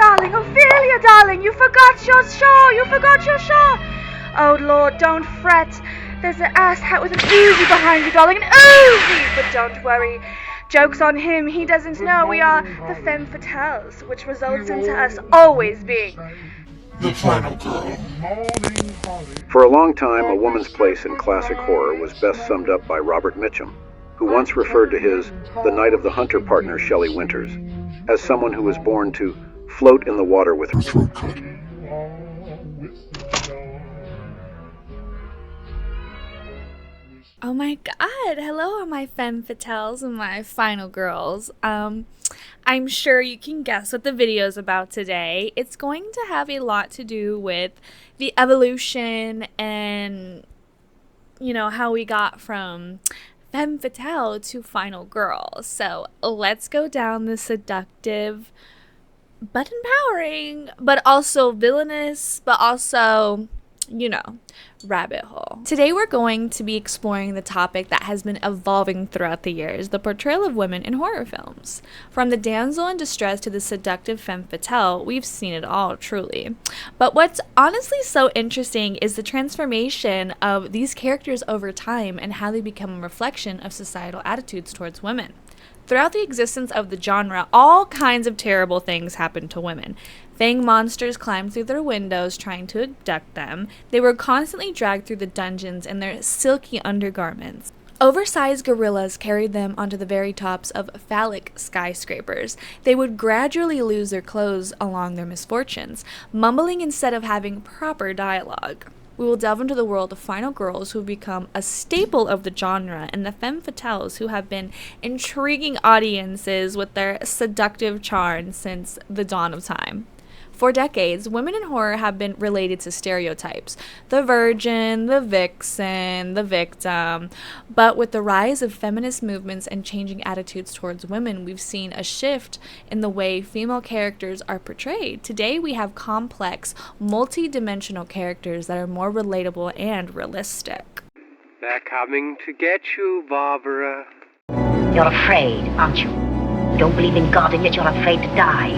darling, Ophelia, darling, you forgot your shawl, you forgot your shawl. Oh, Lord, don't fret. There's an ass hat with an Uzi behind you, darling, an Uzi! But don't worry. Joke's on him, he doesn't know we are the Femme Fatales, which results into us always being the final girl. For a long time, a woman's place in classic horror was best summed up by Robert Mitchum, who once referred to his The Night of the Hunter partner Shelley Winters as someone who was born to float in the water with her throat cut. Oh my god, hello my Femme Fatales and my final girls. I'm sure you can guess what the video is about today. It's going to have a lot to do with the evolution and, you know, how we got from Femme Fatale to final girl. So let's go down the seductive but empowering, but also villainous, but also, you know, rabbit hole. Today we're going to be exploring the topic that has been evolving throughout the years, the portrayal of women in horror films. From the damsel in distress to the seductive femme fatale, we've seen it all, truly. But what's honestly so interesting is the transformation of these characters over time and how they become a reflection of societal attitudes towards women. Throughout the existence of the genre, all kinds of terrible things happened to women. Fang monsters climbed through their windows trying to abduct them. They were constantly dragged through the dungeons in their silky undergarments. Oversized gorillas carried them onto the very tops of phallic skyscrapers. They would gradually lose their clothes along their misfortunes, mumbling instead of having proper dialogue. We will delve into the world of final girls who have become a staple of the genre and the femme fatales who have been intriguing audiences with their seductive charm since the dawn of time. For decades, women in horror have been related to stereotypes: the virgin, the vixen, the victim. But with the rise of feminist movements and changing attitudes towards women, we've seen a shift in the way female characters are portrayed. Today, we have complex, multi-dimensional characters that are more relatable and realistic. They're coming to get you, Barbara. You're afraid, aren't you? You don't believe in God, and yet you're afraid to die.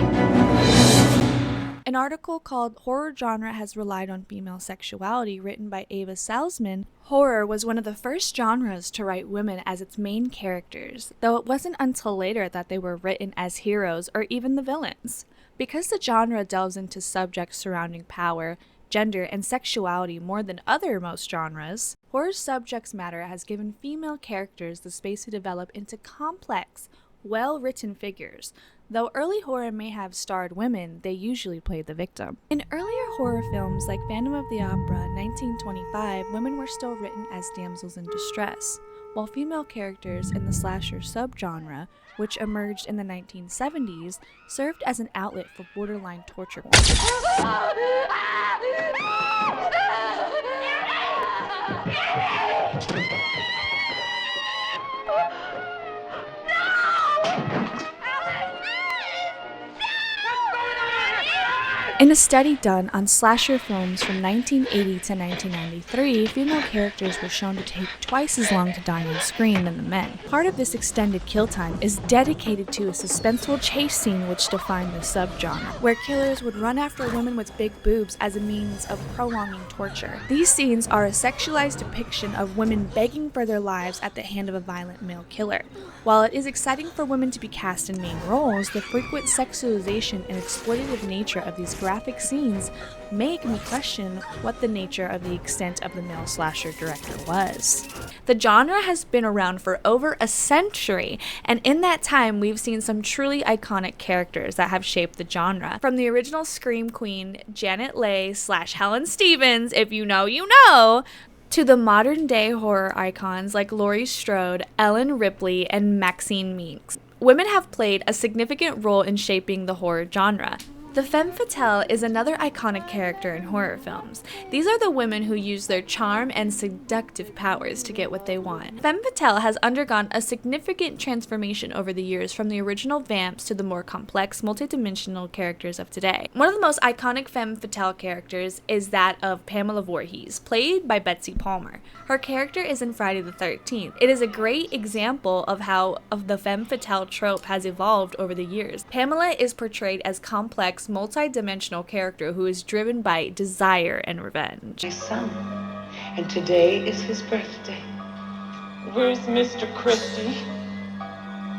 An article called Horror Genre Has Relied on Female Sexuality, written by Ava Salzman. Horror was one of the first genres to write women as its main characters, though it wasn't until later that they were written as heroes or even the villains. Because the genre delves into subjects surrounding power, gender, and sexuality more than most genres, horror subject matter has given female characters the space to develop into complex, well-written figures. Though early horror may have starred women, they usually played the victim. In earlier horror films like Phantom of the Opera 1925, women were still written as damsels in distress, while female characters in the slasher subgenre, which emerged in the 1970s, served as an outlet for borderline torture porn. In a study done on slasher films from 1980 to 1993, female characters were shown to take twice as long to die on screen than the men. Part of this extended kill time is dedicated to a suspenseful chase scene which defined the subgenre, where killers would run after women with big boobs as a means of prolonging torture. These scenes are a sexualized depiction of women begging for their lives at the hand of a violent male killer. While it is exciting for women to be cast in main roles, the frequent sexualization and exploitative nature of these graphic scenes make me question what the nature of the extent of the male slasher director was. The genre has been around for over a century, and in that time we've seen some truly iconic characters that have shaped the genre. From the original Scream Queen, Janet Leigh / Helen Stevens, if you know, you know, to the modern-day horror icons like Laurie Strode, Ellen Ripley, and Maxine Meeks. Women have played a significant role in shaping the horror genre. The femme fatale is another iconic character in horror films. These are the women who use their charm and seductive powers to get what they want. Femme fatale has undergone a significant transformation over the years, from the original vamps to the more complex, multidimensional characters of today. One of the most iconic femme fatale characters is that of Pamela Voorhees, played by Betsy Palmer. Her character is in Friday the 13th. It is a great example of how the femme fatale trope has evolved over the years. Pamela is portrayed as complex, complex, multi-dimensional character who is driven by desire and revenge. My son, and today is his birthday. Where's Mr. Christie?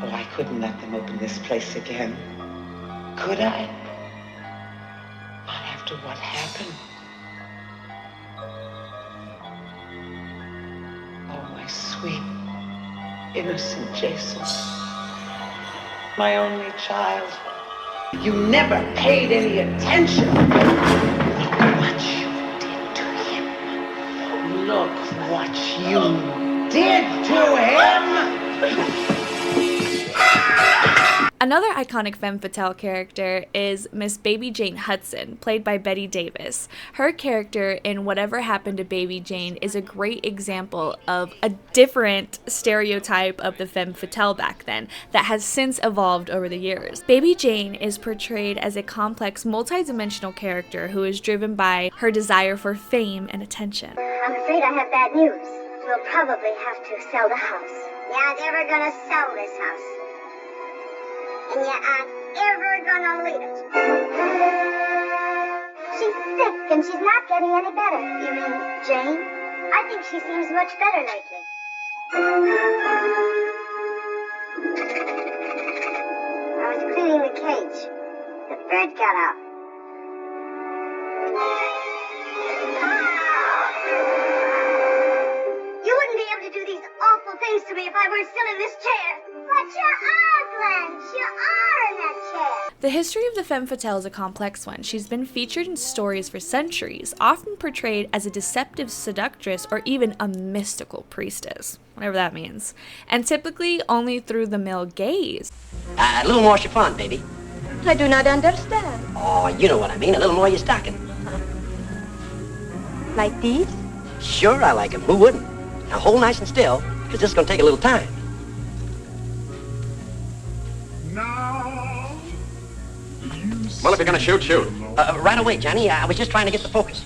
Oh, I couldn't let them open this place again. Could I? Not after what happened. Oh, my sweet, innocent Jason. My only child. You never paid any attention. Look what you did to him. Look what you did to him. Another iconic femme fatale character is Miss Baby Jane Hudson, played by Bette Davis. Her character in Whatever Happened to Baby Jane is a great example of a different stereotype of the femme fatale back then that has since evolved over the years. Baby Jane is portrayed as a complex, multi-dimensional character who is driven by her desire for fame and attention. I'm afraid I have bad news. We'll probably have to sell the house. You aren't ever gonna sell this house. And you aren't ever gonna leave it. She's sick and she's not getting any better. You mean Jane? I think she seems much better lately. I was cleaning the cage. The bird got out. You wouldn't be able to do these awful things to me if I weren't still in this chair. But you are, Glenn. You are in that chair. The history of the femme fatale is a complex one. She's been featured in stories for centuries, often portrayed as a deceptive seductress or even a mystical priestess, whatever that means, and typically only through the male gaze. A little more chiffon, baby. I do not understand. Oh, you know what I mean. A little more your stocking. Like these? Sure, I like 'em. Who wouldn't? Now hold nice and still, because this is going to take a little time. Well, if you're gonna shoot, shoot. Right away, Johnny. I was just trying to get the focus.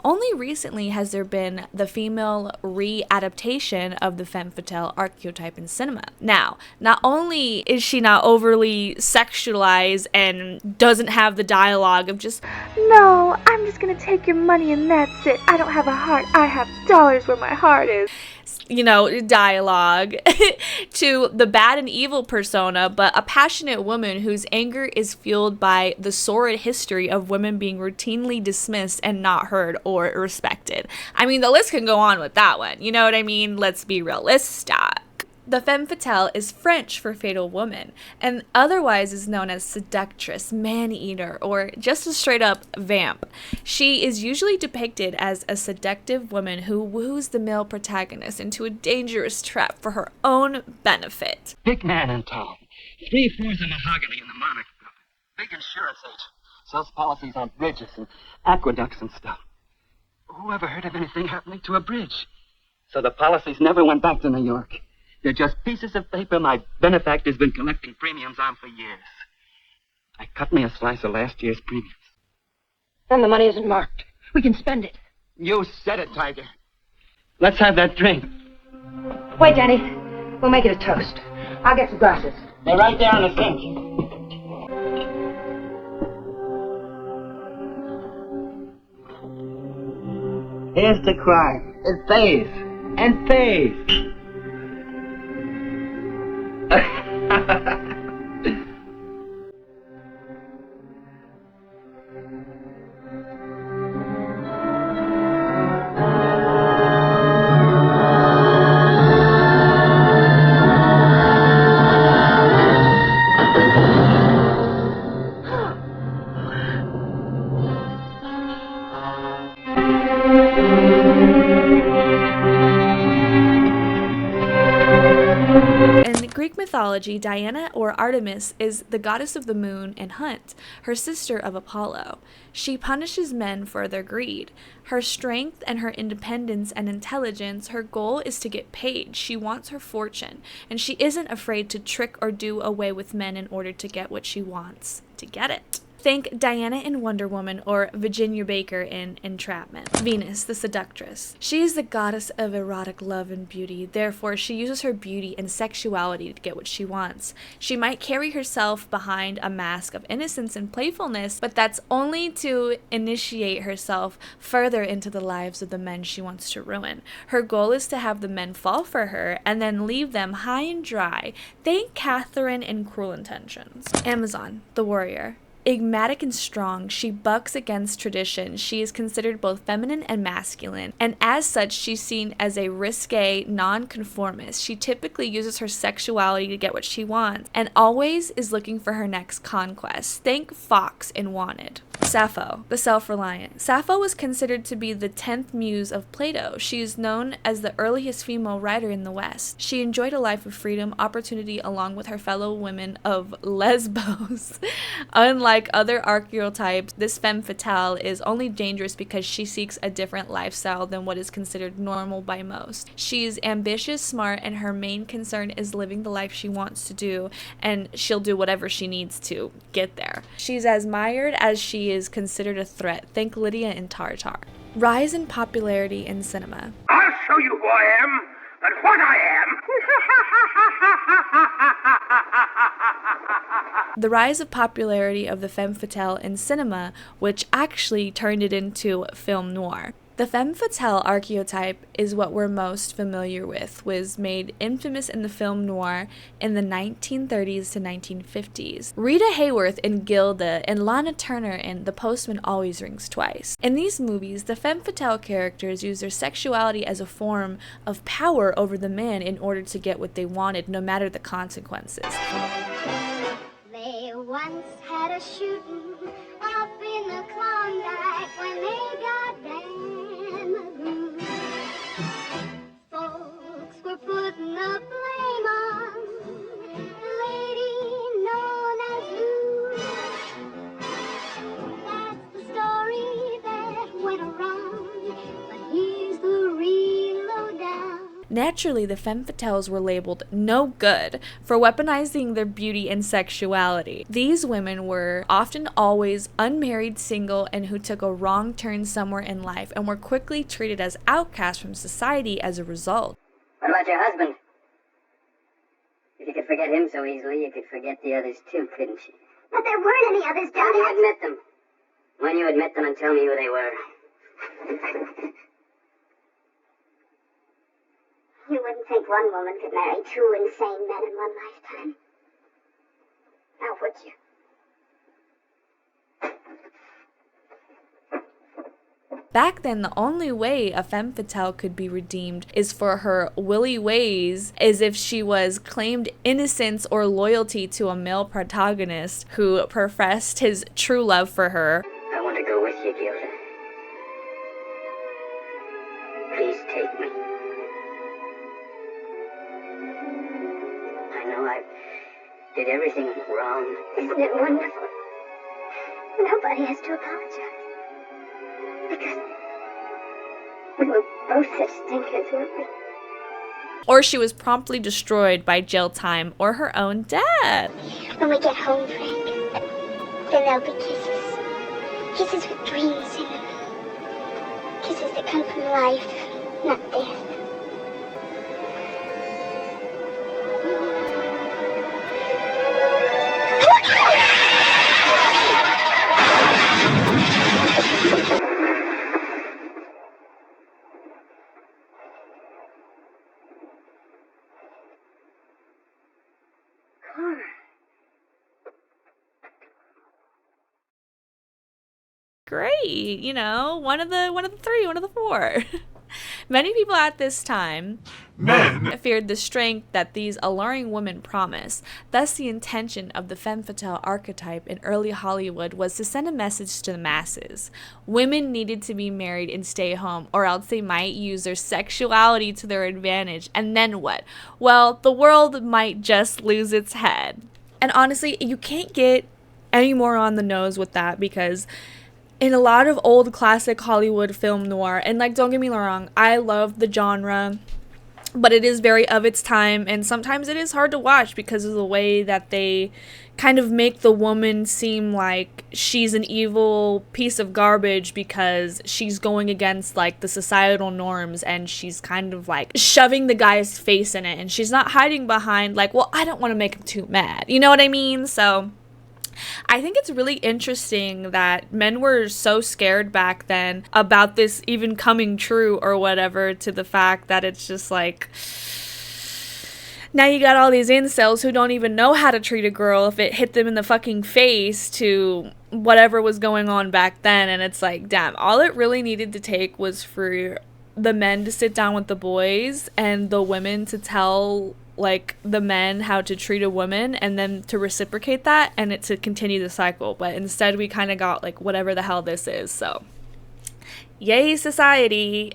Only recently has there been the female re-adaptation of the femme fatale archetype in cinema. Now, not only is she not overly sexualized and doesn't have the dialogue of just, No, I'm just gonna take your money and that's it. I don't have a heart. I have dollars where my heart is. you know, dialogue to the bad and evil persona, but a passionate woman whose anger is fueled by the sordid history of women being routinely dismissed and not heard or respected. I mean, the list can go on with that one. You know what I mean? Let's be realistic. The femme fatale is French for fatal woman, and otherwise is known as seductress, man-eater, or just a straight-up vamp. She is usually depicted as a seductive woman who woos the male protagonist into a dangerous trap for her own benefit. Big man in town. 3 floors of mahogany in the Monarch Building. Big insurance agent. Sells policies on bridges and aqueducts and stuff. Who ever heard of anything happening to a bridge? So the policies never went back to New York. They're just pieces of paper my benefactor's been collecting premiums on for years. I cut me a slice of last year's premiums. And the money isn't marked. We can spend it. You said it, Tiger. Let's have that drink. Wait, Danny. We'll make it a toast. I'll get some glasses. They're right there on the sink. Here's the crime. It pays. And pays. In Greek mythology, Diana, or Artemis, is the goddess of the moon and hunt, her sister of Apollo. She punishes men for their greed. Her strength and her independence and intelligence, her goal is to get paid. She wants her fortune, and she isn't afraid to trick or do away with men in order to get what she wants to get it. Think Diana in Wonder Woman or Virginia Baker in Entrapment. Venus, the seductress. She is the goddess of erotic love and beauty. Therefore, she uses her beauty and sexuality to get what she wants. She might carry herself behind a mask of innocence and playfulness, but that's only to initiate herself further into the lives of the men she wants to ruin. Her goal is to have the men fall for her and then leave them high and dry. Think Catherine in Cruel Intentions. Amazon, the warrior. Enigmatic and strong, she bucks against tradition. She is considered both feminine and masculine, and as such, she's seen as a risque nonconformist. She typically uses her sexuality to get what she wants, and always is looking for her next conquest. Think Fox in Wanted. Sappho, the self-reliant. Sappho was considered to be the 10th muse of Plato. She is known as the earliest female writer in the West. She enjoyed a life of freedom, opportunity, along with her fellow women of Lesbos. Unlike other archetypes, this femme fatale is only dangerous because she seeks a different lifestyle than what is considered normal by most. She is ambitious, smart, and her main concern is living the life she wants to do, and she'll do whatever she needs to get there. She's as mired as she is considered a threat. Think Lydia in Tartar. Rise in popularity in cinema. I'll show you who I am and what I am. The rise of popularity of the femme fatale in cinema, which actually turned it into film noir. The femme fatale archetype is what we're most familiar with, was made infamous in the film noir in the 1930s to 1950s. Rita Hayworth in Gilda and Lana Turner in The Postman Always Rings Twice. In these movies, the femme fatale characters use their sexuality as a form of power over the man in order to get what they wanted, no matter the consequences. They once had a shooting up in the Klondike when they got damn good. Folks were putting the blame on the lady known as Lou. That's the story that went around, but here's the real lowdown. Naturally, the femme fatales were labeled no good for weaponizing their beauty and sexuality. These women were often always unmarried, single, and who took a wrong turn somewhere in life and were quickly treated as outcasts from society as a result. What about your husband? If you could forget him so easily, you could forget the others too, couldn't you? But there weren't any others, When Daddy. you admit them. When you admit them and tell me who they were. You wouldn't think one woman could marry two insane men in one lifetime. Now, would you? Back then, the only way a femme fatale could be redeemed is for her willy ways, as if she was claimed innocence or loyalty to a male protagonist who professed his true love for her. I want to go with you, Gilda. Please take me. I know I did everything wrong. Isn't it wonderful? Nobody has to apologize. Because we were both such stinkers, weren't we? Or she was promptly destroyed by jail time or her own death. When we get home, Frank, then there'll be kisses. Kisses with dreams in them. Kisses that come from life, not death. Great, one of the three, one of the four. Many people at this time feared the strength that these alluring women promise. Thus, the intention of the femme fatale archetype in early Hollywood was to send a message to the masses. Women needed to be married and stay home, or else they might use their sexuality to their advantage. And then what? Well, the world might just lose its head. And honestly, you can't get any more on the nose with that, because in a lot of old classic Hollywood film noir, and don't get me wrong, I love the genre. but it is very of its time, and sometimes it is hard to watch because of the way that they kind of make the woman seem like she's an evil piece of garbage because she's going against like the societal norms, and she's kind of like shoving the guy's face in it, and she's not hiding behind like, well, I don't want to make him too mad, you know what I mean? So I think it's really interesting that men were so scared back then about this even coming true or whatever, to the fact that it's just like, now you got all these incels who don't even know how to treat a girl if it hit them in the fucking face, to whatever was going on back then. And it's like, damn, all it really needed to take was for the men to sit down with the boys and the women to tell like the men how to treat a woman, and then to reciprocate that, and it to continue the cycle. But instead we kind of got like whatever the hell this is. So yay society.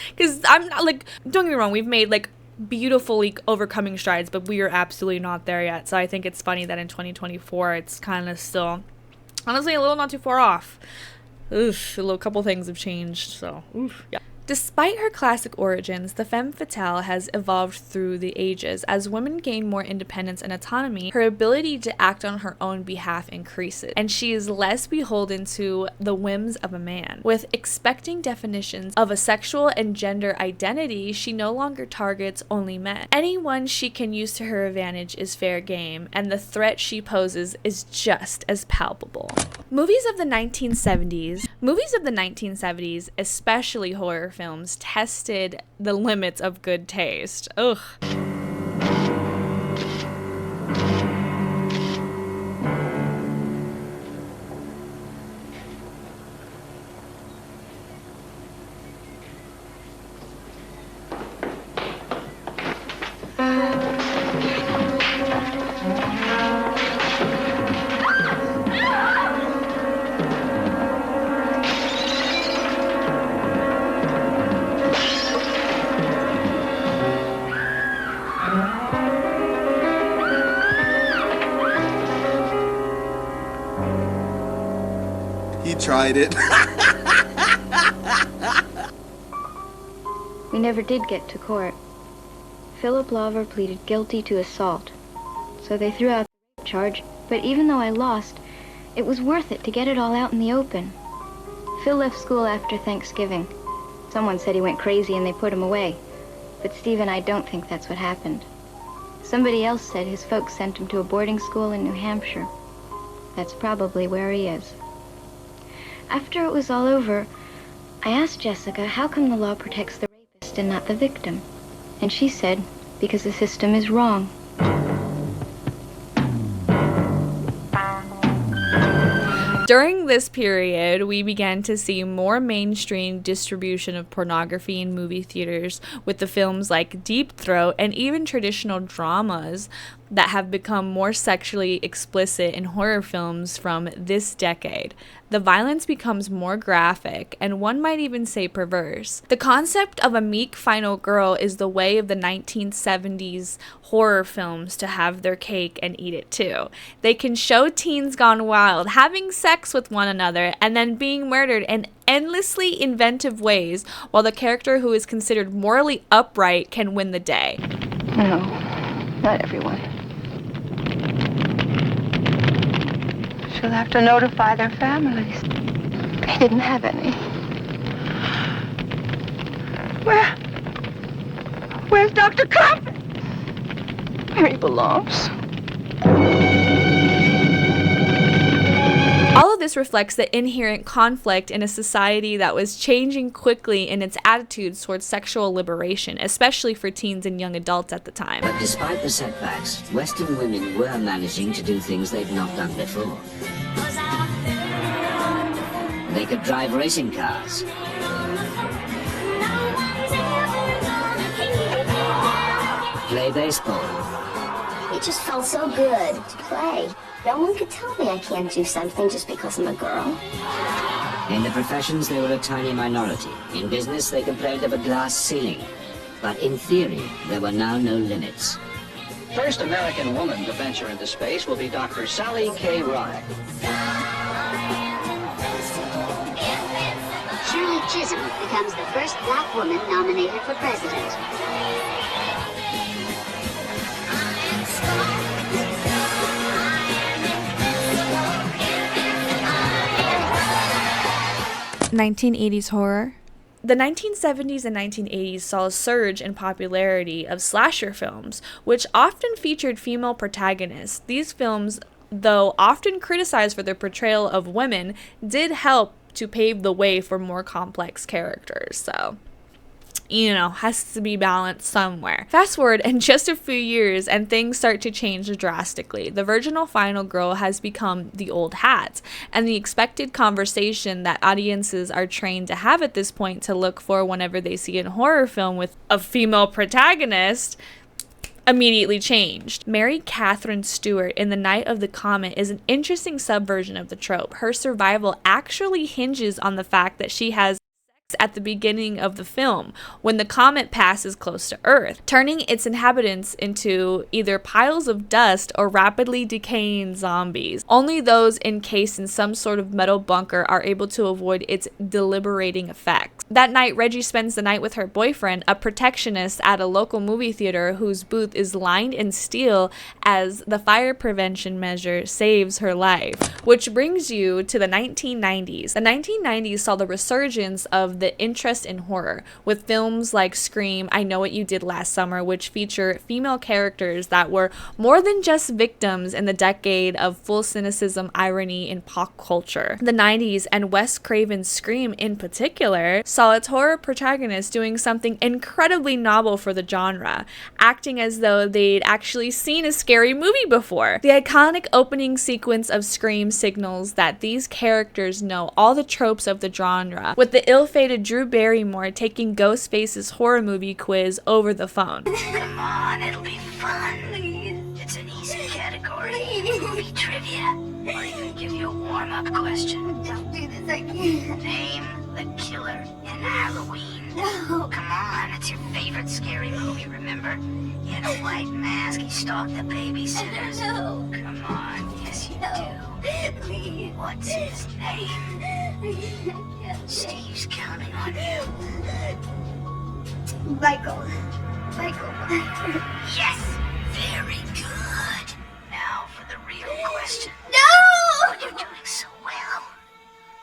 Because I'm not like, don't get me wrong, we've made like beautifully overcoming strides, but we are absolutely not there yet. So I think it's funny that in 2024 it's kind of still honestly a little not too far off. Oof, a little couple things have changed, so oof, yeah. Despite her classic origins, the femme fatale has evolved through the ages. As women gain more independence and autonomy, her ability to act on her own behalf increases, and she is less beholden to the whims of a man. With expecting definitions of a sexual and gender identity, she no longer targets only men. Anyone she can use to her advantage is fair game, and the threat she poses is just as palpable. Movies of the 1970s, especially horror films, tested the limits of good taste. Ugh. Tried it. We never did get to court. Philip Lawver pleaded guilty to assault, so they threw out the charge, but even though I lost, it was worth it to get it all out in the open. Phil left school after Thanksgiving. Someone said he went crazy and they put him away, but Steve and I don't think that's what happened. Somebody else said his folks sent him to a boarding school in New Hampshire. That's probably where he is. After it was all over, I asked Jessica, how come the law protects the rapist and not the victim? And she said, because the system is wrong. During this period, we began to see more mainstream distribution of pornography in movie theaters, with the films like Deep Throat and even traditional dramas that have become more sexually explicit in horror films from this decade. The violence becomes more graphic, and one might even say perverse. The concept of a meek final girl is the way of the 1970s horror films to have their cake and eat it too. They can show teens gone wild, having sex with one another, and then being murdered in endlessly inventive ways, while the character who is considered morally upright can win the day. No, not everyone. She'll have to notify their families. They didn't have any. Where's Dr. Coffin? Where he belongs. All of this reflects the inherent conflict in a society that was changing quickly in its attitudes towards sexual liberation, especially for teens and young adults at the time. But despite the setbacks, Western women were managing to do things they'd not done before. They could drive racing cars. Play baseball. It just felt so good to play. No one could tell me I can't do something just because I'm a girl. In the professions, they were a tiny minority. In business, they complained of a glass ceiling. But in theory, there were now no limits. First American woman to venture into space will be Dr. Sally K. Rye. She Shirley Chisholm becomes the first black woman nominated for president. 1980s horror. The 1970s and 1980s saw a surge in popularity of slasher films, which often featured female protagonists. These films, though often criticized for their portrayal of women, did help to pave the way for more complex characters. So, has to be balanced somewhere. Fast forward in just a few years and things start to change drastically. The virginal final girl has become the old hat, and the expected conversation that audiences are trained to have at this point to look for whenever they see a horror film with a female protagonist immediately changed. Mary Catherine Stewart in The Night of the Comet is an interesting subversion of the trope. Her survival actually hinges on the fact that she has at the beginning of the film when the comet passes close to Earth, turning its inhabitants into either piles of dust or rapidly decaying zombies. Only those encased in some sort of metal bunker are able to avoid its deliberating effects. That night, Reggie spends the night with her boyfriend, a protectionist at a local movie theater whose booth is lined in steel as the fire prevention measure saves her life. Which brings you to the 1990s. The 1990s saw the resurgence of the interest in horror, with films like Scream, I Know What You Did Last Summer, which feature female characters that were more than just victims in the decade of full cynicism, irony, in pop culture. The 90s, and Wes Craven's Scream in particular, saw its horror protagonist doing something incredibly novel for the genre, acting as though they'd actually seen a scary movie before. The iconic opening sequence of Scream signals that these characters know all the tropes of the genre, with the ill-fated Drew Barrymore taking Ghostface's horror movie quiz over the phone. Come on, it'll be fun. It's an easy category. Movie trivia. Or even give you a warm-up question. Don't do this, I can't. Name the killer in Halloween. No. Come on, it's your favorite scary movie, remember? He had a white mask, he stalked the babysitters. No. Come on, yes you do. Please. What's his name? Steve's counting on you. Michael. Yes! Very good. Now for the real question. No! But you're doing so well.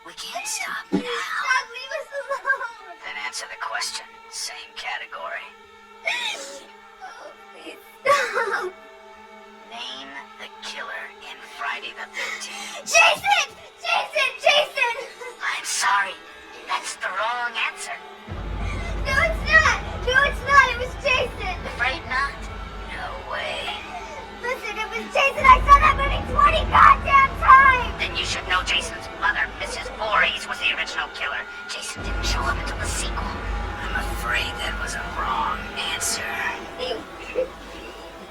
We can't stop now. Stop, leave us alone. Then answer the question. Same category. Oh, please stop. Name the killer in Friday the 13th. Jason! I'm sorry. That's the wrong answer. No, it's not. It was Jason. Afraid not? No way. Listen, it was Jason. I saw that movie 20 goddamn times. Then you should know Jason's mother, Mrs. Voorhees, was the original killer. Jason didn't show up until the sequel. I'm afraid that was a wrong answer.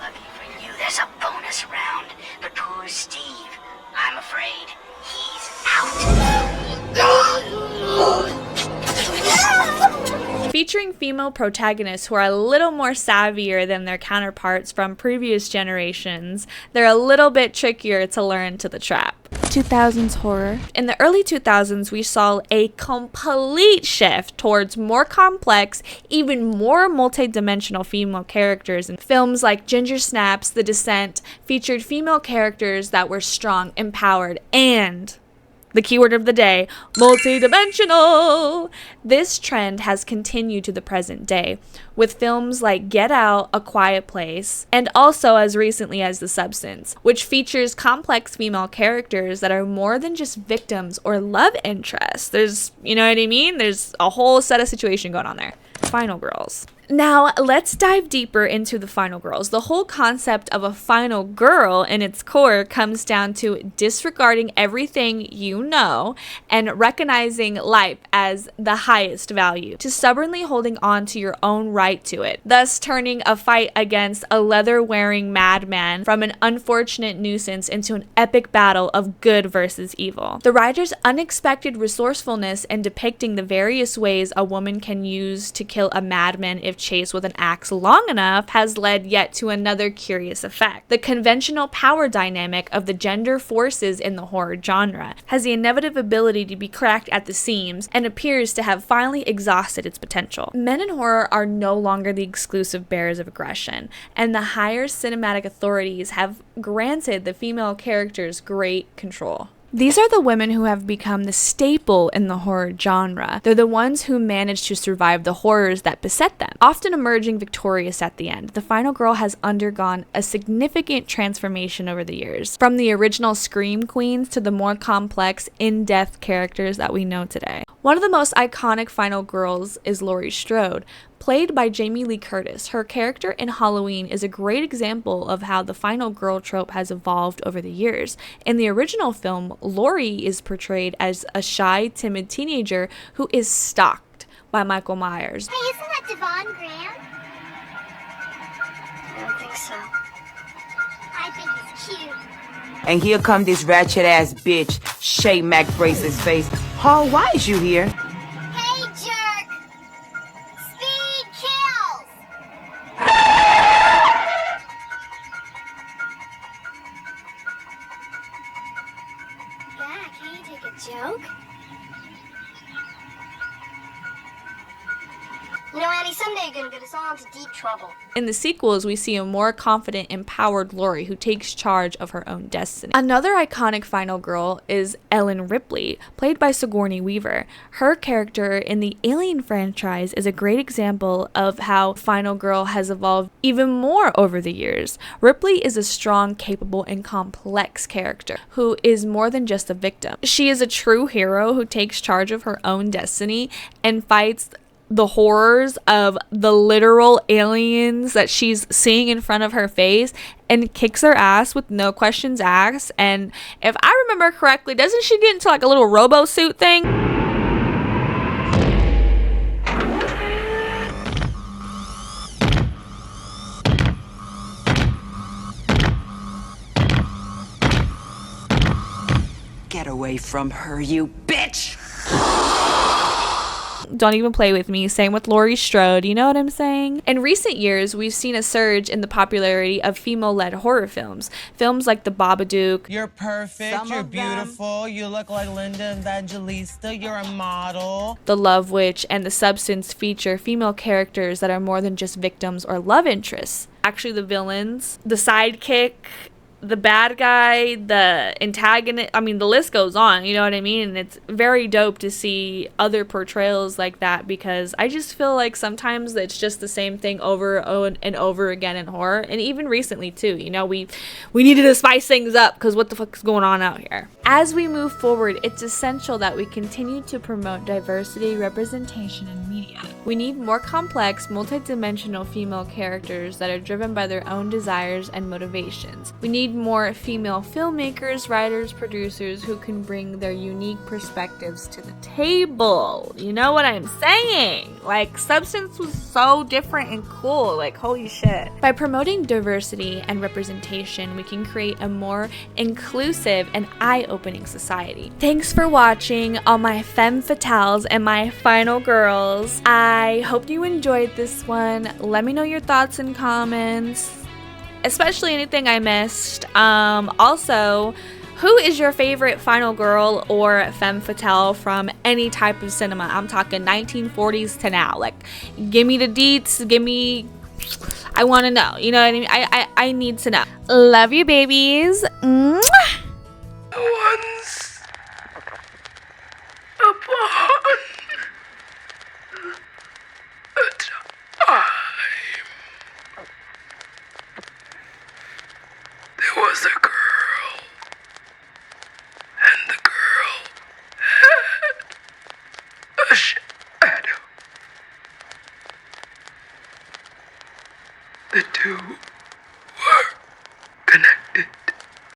Lucky for you, there's a bonus round. But poor Steve, I'm afraid he's out. Featuring female protagonists who are a little more savvier than their counterparts from previous generations, they're a little bit trickier to lure into the trap. 2000s horror. In the early 2000s, we saw a complete shift towards more complex, even more multi-dimensional female characters. And films like Ginger Snaps, The Descent featured female characters that were strong, empowered, and the keyword of the day, multi-dimensional. This trend has continued to the present day, with films like Get Out, A Quiet Place, and also as recently as The Substance, which features complex female characters that are more than just victims or love interests. There's, There's a whole set of situation going on there. Final girls. Now, let's dive deeper into the final girls. The whole concept of a final girl in its core comes down to disregarding everything you know and recognizing life as the highest value, to stubbornly holding on to your own right to it, thus turning a fight against a leather-wearing madman from an unfortunate nuisance into an epic battle of good versus evil. The writer's unexpected resourcefulness in depicting the various ways a woman can use to kill a madman if give chase with an axe long enough has led yet to another curious effect. The conventional power dynamic of the gender forces in the horror genre has the inevitability to be cracked at the seams and appears to have finally exhausted its potential. Men in horror are no longer the exclusive bearers of aggression, and the higher cinematic authorities have granted the female characters great control. These are the women who have become the staple in the horror genre. They're the ones who manage to survive the horrors that beset them, often emerging victorious at the end. The final girl has undergone a significant transformation over the years, from the original Scream Queens to the more complex, in-depth characters that we know today. One of the most iconic final girls is Laurie Strode, played by Jamie Lee Curtis. Her character in Halloween is a great example of how the final girl trope has evolved over the years. In the original film, Laurie is portrayed as a shy, timid teenager who is stalked by Michael Myers. Hey, isn't that Devon Graham? I don't think so. I think he's cute. And here come this ratchet ass bitch, Shay Mac Brace's face. Hall, why is you here? Hey, jerk! Speed kills! Yeah, can you take a joke? You know, Annie, someday you're gonna get us all into deep trouble. In the sequels, we see a more confident, empowered Laurie who takes charge of her own destiny. Another iconic final girl is Ellen Ripley, played by Sigourney Weaver. Her character in the Alien franchise is a great example of how final girl has evolved even more over the years. Ripley is a strong, capable, and complex character who is more than just a victim. She is a true hero who takes charge of her own destiny and fights the horrors of the literal aliens that she's seeing in front of her face and kicks her ass with no questions asked. And if I remember correctly, doesn't she get into like a little robo suit thing? Get away from her, you bitch! Don't even play with me. Same with Laurie Strode, you know what I'm saying? In recent years, we've seen a surge in the popularity of female-led horror films. Films like The Babadook. You're perfect, you're beautiful, you look like Linda Evangelista, you're a model. The Love Witch and The Substance feature female characters that are more than just victims or love interests. Actually, the villains, the sidekick, the bad guy, the antagonist, I mean, the list goes on, you know what I mean? And it's very dope to see other portrayals like that, because I just feel like sometimes it's just the same thing over and over again in horror. And even recently too, you know, we needed to spice things up, because what the fuck is going on out here? As we move forward, it's essential that we continue to promote diversity, representation in media. We need more complex, multidimensional female characters that are driven by their own desires and motivations. We need more female filmmakers, writers, producers who can bring their unique perspectives to the table. You know what I'm saying? Like, Substance was so different and cool. Like, holy shit. By promoting diversity and representation, we can create a more inclusive and eye-opening society. Thanks for watching, all my Femme Fatales and my final girls. I hope you enjoyed this one. Let me know your thoughts and comments, especially anything I missed. Also, who is your favorite final girl or femme fatale from any type of cinema? I'm talking 1940s to now. Like, give me the deets, I want to know. You know what I mean? I need to know. Love you, babies. Mwah! Once upon a time, there was a girl, and the girl had a shadow. The two